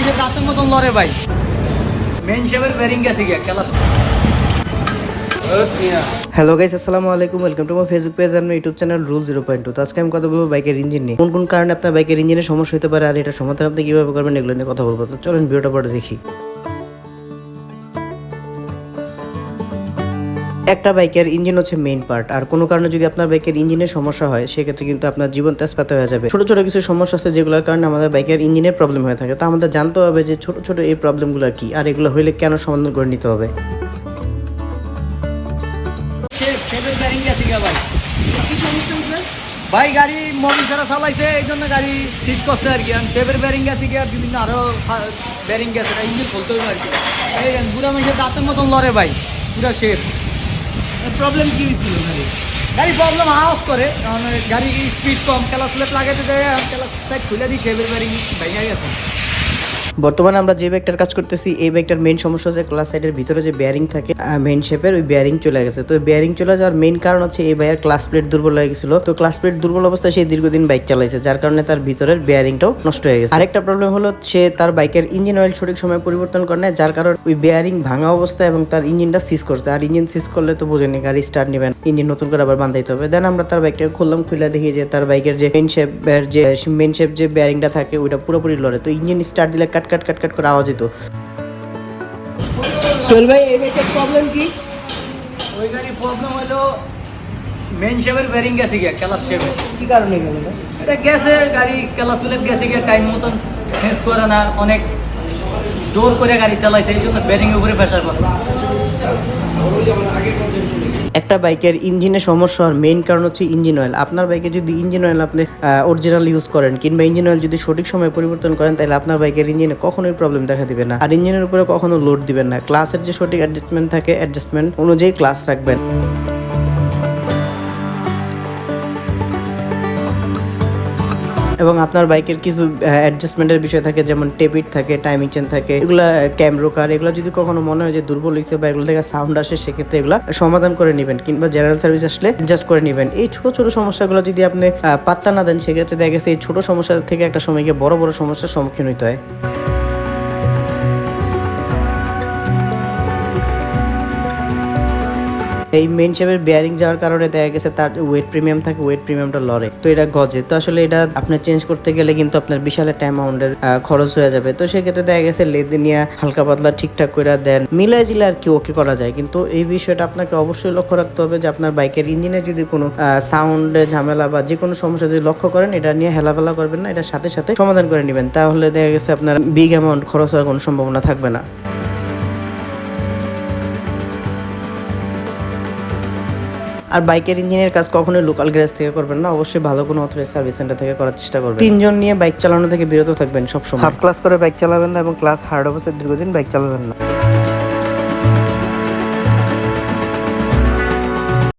মানুষের দাঁতের মতন লড়ে ভাই। মেন শেপের বেরিং গেছে গিয়া খেলা। হ্যালো গাইস, আসসালামু আলাইকুম। Welcome to my Facebook page and my YouTube channel rule 0.2। তো আজকে আমি কথা বলবো বাইকের ইঞ্জিন নিয়ে। কোন কোন কারণে আপনার বাইকের ইঞ্জিনের সমস্যা হতে পারে আর এটা সমাধান আপনি কিভাবে করবেন এগুলো নিয়ে কথা বলবো। তো চলেন ভিডিওটা পরে দেখি। একটা বাইকের ইঞ্জিন হচ্ছে মেইন পার্ট, আর কোনো কারণে যদি আপনার বাইকের ইঞ্জিনের সমস্যা হয় সেক্ষেত্রে কিন্তু আপনার জীবন তেজপাতা হয়ে যাবে। ছোট ছোট কিছু সমস্যা আছে যেগুলোর কারণে আমাদের বাইকের ইঞ্জিনের প্রবলেম হয়ে থাকে। তো আমাদের জানতে হবে যে ছোট ছোট এই প্রবলেমগুলো কি আর এগুলো হইলে কেন সমাধান করে নিতে হবে। শেপের বেরিং গেছে গিয়া ভাই। ভাই গাড়ি মোবিল ছাড়া চালাইছে, এই জন্য গাড়ি ঠিক করছে আর কি। শেপের বেরিং গেছে গিয়া, বিভিন্ন আরো বেরিং গেছে, ইঞ্জিন খুলতে হবে আর কি। এই বুড়া মানুষের দাঁতের মতন লড়ে ভাই, পুরা শেপ। প্রবলেম কি হয়েছিল? গাড়ি প্রবলেম আওয়াজ করে, কারণ গাড়ি স্পিড কম, ক্লাচ প্লেট লাগাইতে যায়, ক্লাচ প্লেট খুলে দিই, শেপের বেরিং ভেঙে গেছে। বর্তমানে আমরা যে বাইকটার কাজ করতেছি এই বাইকটার মেইন সমস্যা হচ্ছে ক্লাস সাইডের ভিতরে যে বেয়ারিং থাকে মেইন শেপের, ওই বেয়ারিং চলে গেছে। তো বেয়ারিং চলে যাওয়ার মেইন কারণ হচ্ছে এই বাইকের ক্লাস প্লেট দুর্বল হয়ে গেছিল। তো ক্লাস প্লেট দুর্বল অবস্থায় সে দীর্ঘদিন বাইক চালাইছে, যার কারণে তার ভিতরের বেয়ারিংটাও নষ্ট হয়ে গেছে। আরেকটা প্রবলেম হলো সে তার বাইকের ইঞ্জিন অয়েল সঠিক সময় পরিবর্তন করে না, যার কারণে ওই বেয়ারিং ভাঙা অবস্থায় এবং তার ইঞ্জিনটা সিজ করছে। আর ইঞ্জিন সিজ করলে তো বোঝেনি, গাড়ি স্টার্ট নেবেন, ইঞ্জিন নতুন করে আবার বাঁধাইতে হবে। দেন আমরা তার বাইকটাকে খুললাম, খুলে দেখি যে তার বাইকের যে মেইন শেপ যে বেয়ারিংটা থাকে ওইটা পুরোপুরি লড়ে। তো ইঞ্জিন স্টার্ট দিলে কাট কাট কাট কাট করে আওয়াজ হতো। সোহেল ভাই, এই বাইকের প্রবলেম কি? ওই গাড়ির প্রবলেম হলো মেইন শেপের বেরিং গেছে গিয়া ক্লাচ শেপে। কি কারণে গেল না? এটা গেছে, গাড়ি ক্লাচ প্লেট গেছে গিয়া, টাইম মতন চেঞ্জ করে না, অনেক জোর করে গাড়ি চালাইছে, এই জন্য বেরিং উপরে প্রেশার পড়ে। একটা বাইকের ইঞ্জিনের সমস্যা হওয়ার মেইন কারণ হচ্ছে ইঞ্জিন অয়েল। আপনার বাইকে যদি ইঞ্জিন অয়েল আপনি অরিজিনাল ইউজ করেন কিংবা ইঞ্জিন অয়েল যদি সঠিক সময় পরিবর্তন করেন, তাহলে আপনার বাইকের ইঞ্জিনে কখনোই প্রবলেম দেখা দিবে না, আর ইঞ্জিনের উপরে কখনো লোড দিবেন না। ক্লাসের যে সঠিক অ্যাডজাস্টমেন্ট থাকে, অ্যাডজাস্টমেন্ট অনুযায়ী ক্লাস রাখবেন। এবং আপনার বাইকের কিছু অ্যাডজাস্টমেন্টের বিষয় থাকে, যেমন টেপিট থাকে, টাইমিং চেন থাকে, এগুলা ক্যামরোকার, এগুলো যদি কখনো মনে হয় যে দুর্বল হয়েছে বা এগুলো থেকে সাউন্ড আসে, সেক্ষেত্রে এগুলো সমাধান করে নেবেন কিংবা জেনারেল সার্ভিস আসলে অ্যাডজাস্ট করে নেবেন। এই ছোট ছোট সমস্যাগুলো যদি আপনি পাত্তা না দেন, সেক্ষেত্রে দেখা গেছে এই ছোট সমস্যা থেকে একটা সময় গিয়ে বড় বড় সমস্যার সম্মুখীন হতে হয়। এই মেইন শেপের বেয়ারিং যাওয়ার কারণে দেখা গেছে তার ওয়েট প্রিমিয়াম থাকে, ওয়েট প্রিমিয়ামটা লড়ে, তো এটা গজে। তো আসলে এটা আপনার চেঞ্জ করতে গেলে কিন্তু আপনার বিশাল একটা অ্যামাউন্টের খরচ হয়ে যাবে। তো সেক্ষেত্রে দেখা গেছে লেদে নিয়ে হালকা পাতলা ঠিকঠাক করে দেন, মিলাই জিলে আর কি ওকে করা যায়। কিন্তু এই বিষয়টা আপনাকে অবশ্যই লক্ষ্য রাখতে হবে যে আপনার বাইকের ইঞ্জিনে যদি কোনো সাউন্ডে ঝামেলা বা যে কোনো সমস্যা যদি লক্ষ্য করেন, এটা নিয়ে হেলাফেলা করবেন না, এটার সাথে সাথে সমাধান করে নেবেন। তাহলে দেখা গেছে আপনার বিগ অ্যামাউন্ট খরচ হওয়ার কোনো সম্ভাবনা থাকবে না। আর বাইকের ইঞ্জিনের কাজ কখনোই লোকাল গ্যারেজ থেকে করবেন না, অবশ্যই ভালো কোনো অথরাইজড সার্ভিস সেন্টার থেকে করার চেষ্টা করবেন। তিনজন নিয়ে বাইক চালানো থেকে বিরত থাকবেন সবসময়। হাফ ক্লাস করে বাইক চালাবেন না এবং ক্লাস হার্ড অবস্থায় দীর্ঘদিন বাইক চালাবেন না।